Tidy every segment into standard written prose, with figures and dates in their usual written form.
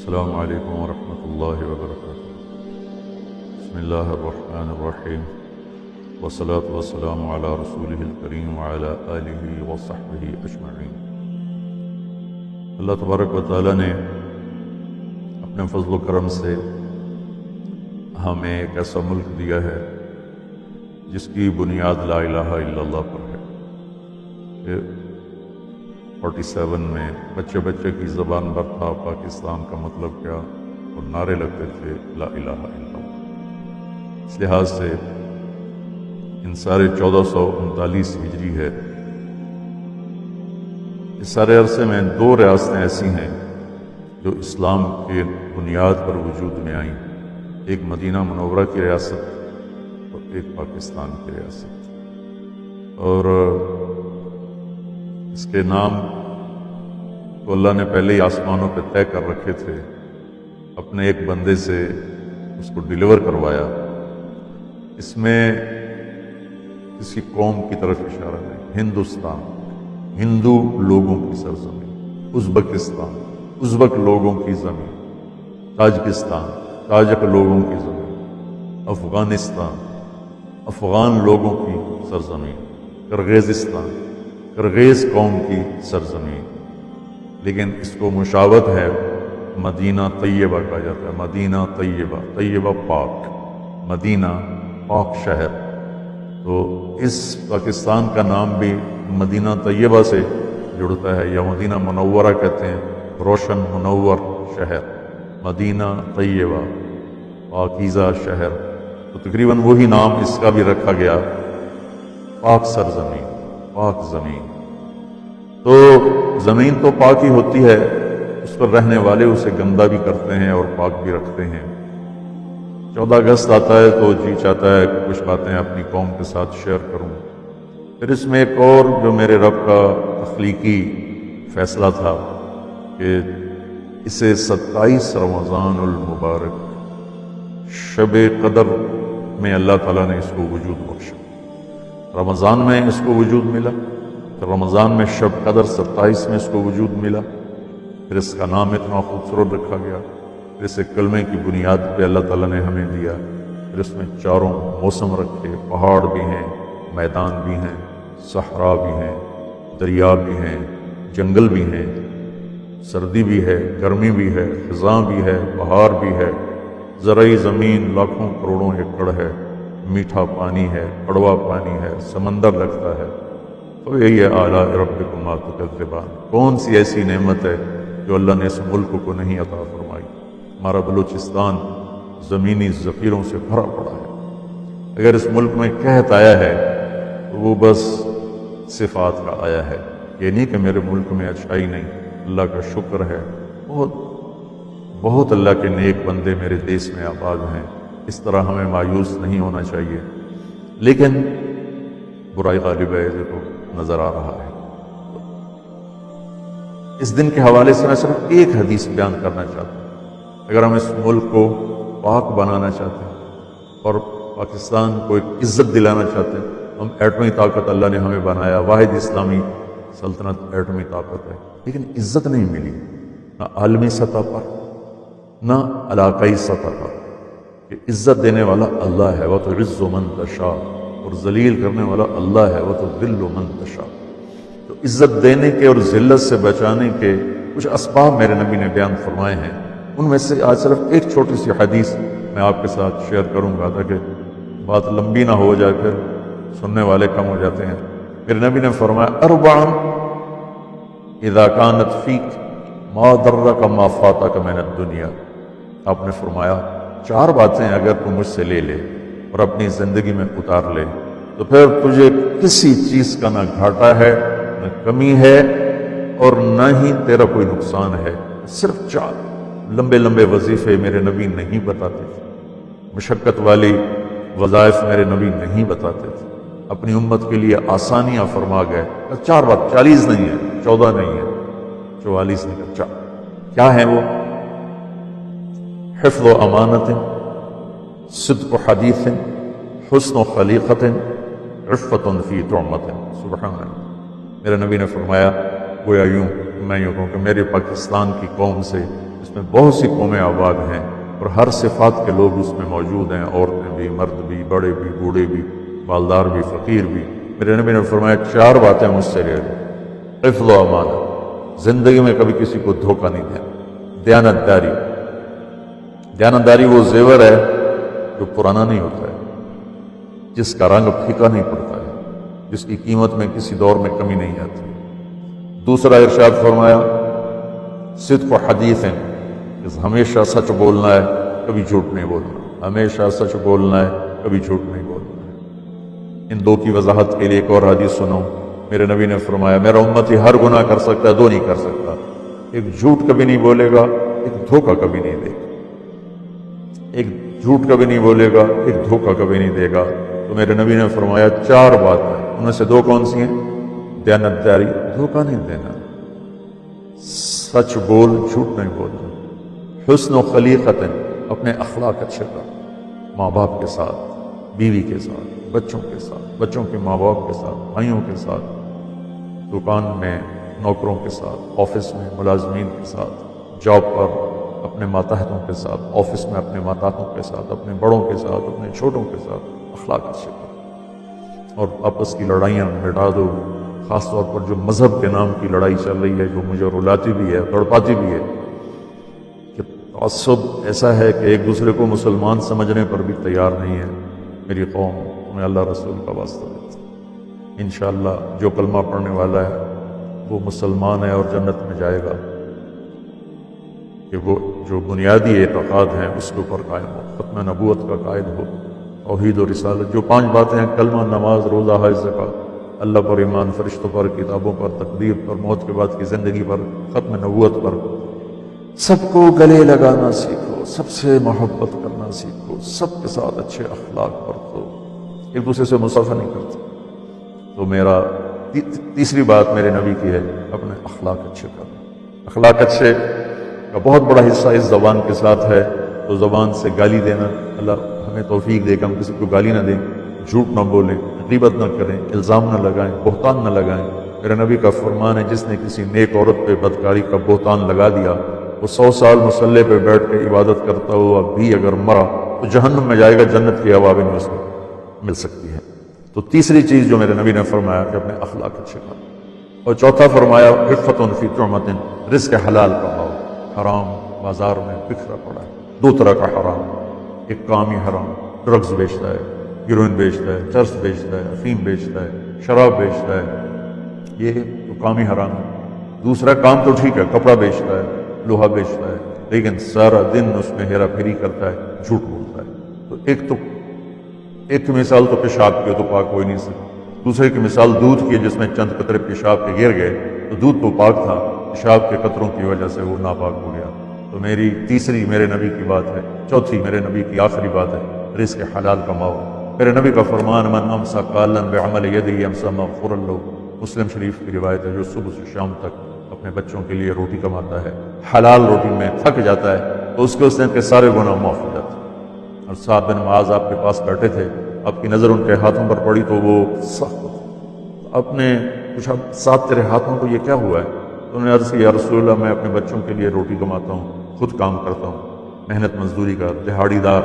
السلام علیکم ورحمۃ اللہ وبرکاتہ۔ بسم اللہ الرحمن الرحیم، والصلاة والسلام علی رسولہ الکریم وعلی آلہ وصحبہ اجمعین۔ اللہ تبارک و تعالیٰ نے اپنے فضل و کرم سے ہمیں ایک ایسا ملک دیا ہے جس کی بنیاد لا الہ الا اللہ پر ہے کہ 47 میں بچے بچے کی زبان پر تھا پاکستان کا مطلب کیا، اور نعرے لگتے تھے لا الہ الا اللہ۔ اس لحاظ سے ان سارے 1439 ہجری ہے، اس سارے عرصے میں 2 ریاستیں ایسی ہیں جو اسلام کے بنیاد پر وجود میں آئیں، ایک مدینہ منورہ کی ریاست اور ایک پاکستان کی ریاست۔ اور اس کے نام تو اللہ نے پہلے ہی آسمانوں پہ طے کر رکھے تھے، اپنے ایک بندے سے اس کو ڈیلیور کروایا۔ اس میں کسی قوم کی طرف اشارہ نہیں، ہندوستان، ہندو لوگوں کی سرزمین، ازبکستان، ازبک لوگوں کی زمین، تاجکستان، تاجک لوگوں کی زمین، افغانستان، افغان لوگوں کی سرزمین، کرغیزستان، کرغیز قوم کی سرزمین۔ لیکن اس کو مشابہت ہے مدینہ طیبہ کہا جاتا ہے، مدینہ طیبہ، طیبہ پاک، مدینہ پاک شہر۔ تو اس پاکستان کا نام بھی مدینہ طیبہ سے جڑتا ہے، یا مدینہ منورہ کہتے ہیں، روشن منور شہر، مدینہ طیبہ، پاکیزہ شہر۔ تو تقریباً وہی نام اس کا بھی رکھا گیا، پاک سرزمین، پاک زمین۔ تو زمین تو پاک ہی ہوتی ہے، اس پر رہنے والے اسے گندہ بھی کرتے ہیں اور پاک بھی رکھتے ہیں۔ 14 اگست آتا ہے تو جی چاہتا ہے کہ کچھ باتیں اپنی قوم کے ساتھ شیئر کروں۔ پھر اس میں ایک اور جو میرے رب کا تخلیقی فیصلہ تھا کہ اسے 27 رمضان المبارک شب قدر میں اللہ تعالیٰ نے اس کو وجود بخشا۔ رمضان میں اس کو وجود ملا، تو رمضان میں شب قدر 27 میں اس کو وجود ملا۔ پھر اس کا نام اتنا خوبصورت رکھا گیا، پھر اسے کلمے کی بنیاد پہ اللہ تعالیٰ نے ہمیں دیا۔ پھر اس میں 4 موسم رکھے، پہاڑ بھی ہیں، میدان بھی ہیں، صحرا بھی ہیں، دریا بھی ہیں، جنگل بھی ہیں، سردی بھی ہے، گرمی بھی ہے، خزاں بھی ہے، بہار بھی ہے، زرعی زمین لاکھوں کروڑوں ایکڑ ہے، میٹھا پانی ہے، کڑوا پانی ہے، سمندر لگتا ہے۔ تو یہی ہے آلاء ربکما تکذبان، کون سی ایسی نعمت ہے جو اللہ نے اس ملک کو نہیں عطا فرمائی؟ ہمارا بلوچستان زمینی ذخیروں سے بھرا پڑا ہے۔ اگر اس ملک میں قحط آیا ہے تو وہ بس صفات کا آیا ہے، یہ نہیں کہ میرے ملک میں اچھائی نہیں، اللہ کا شکر ہے، بہت اللہ کے نیک بندے میرے دیس میں آباد ہیں۔ اس طرح ہمیں مایوس نہیں ہونا چاہیے، لیکن برائی غالب ہے، یہ تو نظر آ رہا ہے۔ اس دن کے حوالے سے میں صرف ایک حدیث بیان کرنا چاہتا ہوں۔ اگر ہم اس ملک کو پاک بنانا چاہتے ہیں اور پاکستان کو ایک عزت دلانا چاہتے ہیں، ہم ایٹمی طاقت اللہ نے ہمیں بنایا، واحد اسلامی سلطنت ایٹمی طاقت ہے، لیکن عزت نہیں ملی، نہ عالمی سطح پر نہ علاقائی سطح پر۔ کہ عزت دینے والا اللہ ہے، وَتُعِزُّ مَن تَشَاءُ، اور ذلیل کرنے والا اللہ ہے، وَتُذِلُّ مَن تَشَاءُ۔ تو عزت دینے کے اور ذلت سے بچانے کے کچھ اسباب میرے نبی نے بیان فرمائے ہیں۔ ان میں سے آج صرف ایک چھوٹی سی حدیث میں آپ کے ساتھ شیئر کروں گا تاکہ بات لمبی نہ ہو جائے، پھر سننے والے کم ہو جاتے ہیں۔ میرے نبی نے فرمایا اربع اذا كانت فيك ما ضرك ما فاتك من الدنيا۔ آپ نے فرمایا 4 باتیں اگر تو مجھ سے لے لے اور اپنی زندگی میں اتار لے تو پھر تجھے کسی چیز کا نہ گھاٹا ہے، نہ کمی ہے، اور نہ ہی تیرا کوئی نقصان ہے۔ صرف 4 لمبے لمبے وظیفے میرے نبی نہیں بتاتے تھے، مشقت والی وظائف میرے نبی نہیں بتاتے تھے، اپنی امت کے لیے آسانیاں فرما گئے۔ 4 بات، 40 نہیں ہے، 14 نہیں ہے، 44 نہیں ہے، 4 کیا ہیں وہ؟ حفظ و امانت، صدق و حدیث، حسن و خلیقت، عفت فی طعمت۔ سبحان اللہ۔ میرے نبی نے فرمایا، گویا میں یوں کہوں کہ میرے پاکستان کی قوم سے اس میں بہت سی قومیں آباد ہیں اور ہر صفات کے لوگ اس میں موجود ہیں، عورتیں بھی، مرد بھی، بڑے بھی، بوڑھے بھی، بالدار بھی، فقیر بھی۔ میرے نبی نے فرمایا 4 باتیں مجھ سے لے لو۔ حفظ و امانہ، زندگی میں کبھی کسی کو دھوکہ نہیں دینا۔ دیانتداری، دیانتداری وہ زیور ہے جو پرانا نہیں ہوتا ہے، جس کا رنگ پھیکا نہیں پڑتا ہے، جس کی قیمت میں کسی دور میں کمی نہیں آتی۔ دوسرا ارشاد فرمایا صدق و حدیث ہیں، ہمیشہ سچ بولنا ہے، کبھی جھوٹ نہیں بولنا، ہمیشہ سچ بولنا ہے، کبھی جھوٹ نہیں بولنا ہے۔ ان 2 کی وضاحت کے لیے ایک اور حدیث سناؤں۔ میرے نبی نے فرمایا میرا امتی ہر گناہ کر سکتا ہے، 2 نہیں کر سکتا، ایک جھوٹ کبھی نہیں بولے گا، ایک دھوکہ کبھی نہیں دے گا۔ ایک جھوٹ کبھی نہیں بولے گا، ایک دھوکہ کبھی نہیں دے گا۔ تو میرے نبی نے فرمایا 4 باتیں، ان میں سے 2 کون سی ہیں؟ دیانتداری، دھوکہ نہیں دینا، سچ بول، جھوٹ نہیں بولنا، حسن و خلیقت، اپنے اخلاق اچھے کر، ماں باپ کے ساتھ، بیوی کے ساتھ، بچوں کے ساتھ، بچوں کے ماں باپ کے ساتھ، بھائیوں کے ساتھ، دکان میں نوکروں کے ساتھ، آفس میں ملازمین کے ساتھ، جاب پر اپنے ماتحتوں کے ساتھ، آفس میں اپنے ماتحتوں کے ساتھ، اپنے بڑوں کے ساتھ، اپنے چھوٹوں کے ساتھ اخلاق اچھے کرو اور آپس کی لڑائیاں مٹا دو۔ خاص طور پر جو مذہب کے نام کی لڑائی چل رہی ہے، جو مجھے رلاتی بھی ہے، تڑپاتی بھی ہے، کہ تعصب ایسا ہے کہ ایک دوسرے کو مسلمان سمجھنے پر بھی تیار نہیں ہے۔ میری قوم تمہیں اللہ رسول کا واسطہ دیتا ہے، انشاءاللہ جو کلمہ پڑھنے والا ہے وہ مسلمان ہے اور جنت میں جائے گا، کہ وہ جو بنیادی اعتقاد ہیں اس کے اوپر قائم ہو، ختم نبوت کا قائد ہو، توحید و رسالت، جو 5 باتیں ہیں، کلمہ، نماز، روزہ، حج، زکوٰۃ، اللہ پر ایمان، فرشتوں پر، کتابوں پر، تقدیر پر، موت کے بعد کی زندگی پر، ختم نبوت پر، سب کو گلے لگانا سیکھو، سب سے محبت کرنا سیکھو، سب کے ساتھ اچھے اخلاق برتو، ایک دوسرے سے مصافحہ نہیں کرتے۔ تو میرا تیسری بات میرے نبی کی ہے، اپنے اخلاق اچھے کرنا۔ اخلاق اچھے کا بہت بڑا حصہ اس زبان کے ساتھ ہے۔ تو زبان سے گالی دینا، اللہ ہمیں توفیق دے کہ ہم کسی کو گالی نہ دیں، جھوٹ نہ بولیں، غیبت نہ کریں، الزام نہ لگائیں، بہتان نہ لگائیں۔ میرے نبی کا فرمان ہے جس نے کسی نیک عورت پہ بدکاری کا بہتان لگا دیا، وہ 100 سال مصلے پہ بیٹھ کے عبادت کرتا ہوا بھی اگر مرا تو جہنم میں جائے گا، جنت کی ہوا بھی نہیں اس کو مل سکتی ہے۔ تو تیسری چیز جو میرے نبی نے فرمایا کہ اپنے اخلاق اچھے کرو، اور چوتھا فرمایا عفت فی طعمۃ، رزق حلال کماؤ۔ حرام بازار میں بکھرا پڑا ہے، 2 طرح کا حرام، ایک کام ہی حرام، ڈرگز بیچتا ہے، ہیروئن بیچتا ہے، چرس بیچتا ہے، افیم بیچتا ہے، شراب بیچتا ہے، یہ تو کام ہی حرام ہے۔ دوسرا کام تو ٹھیک ہے، کپڑا بیچتا ہے، لوہا بیچتا ہے، لیکن سارا دن اس میں ہیرا پھیری کرتا ہے، جھوٹ بولتا ہے۔ تو ایک کی مثال تو پیشاب کی، تو پاک ہو ہی نہیں سکتی۔ دوسرے کی مثال دودھ کی، جس میں چند قطرے پیشاب کے گر گئے تو دودھ تو پاک تھا، پیشاب کے قطروں کی وجہ سے وہ ناپاک ہو گیا۔ تو میری تیسری میرے نبی کی بات ہے، چوتھی میرے نبی کی آخری بات ہے، رزق حلال کماؤ۔ میرے نبی کا فرمان من امسا قالا بعمل یدہ امسا مغفورا لہ، مسلم شریف کی روایت ہے، جو صبح سے شام تک اپنے بچوں کے لیے روٹی کماتا ہے، حلال روٹی میں تھک جاتا ہے تو اس دن کے سارے گناہ معاف ہو جاتے ہیں۔ اور صاحب بن معاذ آپ کے پاس بیٹھے تھے، آپ کی نظر ان کے ہاتھوں پر پڑی تو وہ سخت آپ نے پوچھا صاحب تیرے ہاتھوں کو یہ کیا ہوا ہے؟ تو انہوں نے عرض کی یا رسول اللہ میں اپنے بچوں کے لیے روٹی کماتا ہوں، خود کام کرتا ہوں، محنت مزدوری کا دہاڑی دار،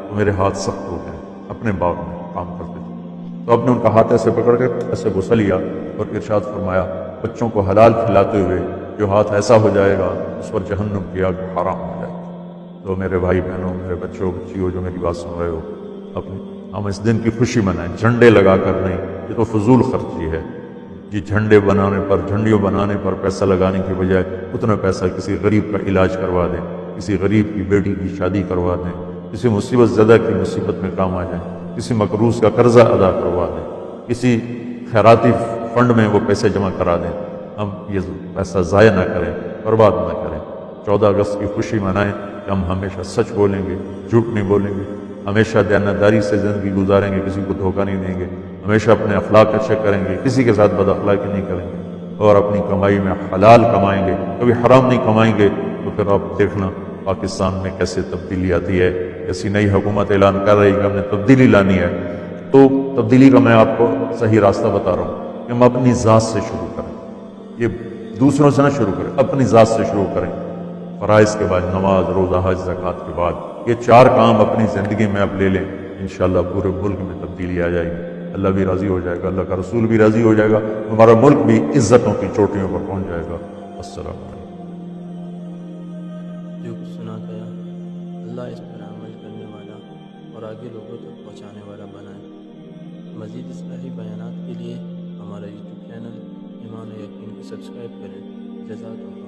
تو میرے ہاتھ سخت ہو گئے، اپنے باغ میں کام کرتے تھے۔ تو آپ نے ان کا ہاتھ ایسے پکڑ کے ایسے بوسہ لیا اور ارشاد فرمایا بچوں کو حلال کھلاتے ہوئے جو ہاتھ ایسا ہو جائے گا اس پر جہنم کی آگ حرام ہو جائے گی۔ تو میرے بھائی بہنوں، میرے بچوں بچیوں جو میری بات سن رہے ہو، ہم اس دن کی خوشی منائیں، جھنڈے لگا کر نہیں، یہ تو فضول خرچی ہے۔ یہ جھنڈے بنانے پر، جھنڈیوں بنانے پر پیسہ لگانے کی بجائے اتنا پیسہ کسی غریب کا علاج کروا دیں، کسی غریب کی بیٹی کی شادی کروا دیں، کسی مصیبت زدہ کی مصیبت میں کام آ جائیں، کسی مقروض کا قرضہ ادا کروا دیں، کسی خیراتی فنڈ میں وہ پیسے جمع کرا دیں۔ ہم یہ پیسہ ضائع نہ کریں، برباد نہ کریں۔ 14 اگست کی خوشی منائیں کہ ہم ہمیشہ سچ بولیں گے، جھوٹ نہیں بولیں گے، ہمیشہ دیانتداری سے زندگی گزاریں گے، کسی کو دھوکہ نہیں دیں گے، ہمیشہ اپنے اخلاق اچھے کریں گے، کسی کے ساتھ بد اخلاقی نہیں کریں گے، اور اپنی کمائی میں حلال کمائیں گے، کبھی حرام نہیں کمائیں گے۔ تو پھر آپ دیکھنا پاکستان میں کیسے تبدیلی آتی ہے، کیسی نئی حکومت اعلان کر رہی کہ ہم نے تبدیلی لانی ہے۔ تو تبدیلی کا میں آپ کو صحیح راستہ بتا رہا ہوں کہ ہم اپنی ذات سے شروع کریں، یہ دوسروں سے نہ شروع کریں، اپنی ذات سے شروع کریں۔ فرائض کے بعد نماز، روزہ، حج، زکوٰۃ کے بعد یہ 4 کام اپنی زندگی میں آپ لے لیں، انشاءاللہ پورے ملک میں تبدیلی آ جائے گی، اللہ بھی راضی ہو جائے گا، اللہ کا رسول بھی راضی ہو جائے گا، ہمارا ملک بھی عزتوں کی چوٹیوں پر پہنچ جائے گا۔ السلام علیکم۔ جو کچھ سنا گیا اللہ اس پر عمل کرنے والا اور آگے لوگوں تک پہنچانے والا بنائے۔ مزید اصلاحی بیانات کے لیے ہمارا یوٹیوب چینل ایمان و یقین کو سبسکرائب کریں۔ جزاک اللہ۔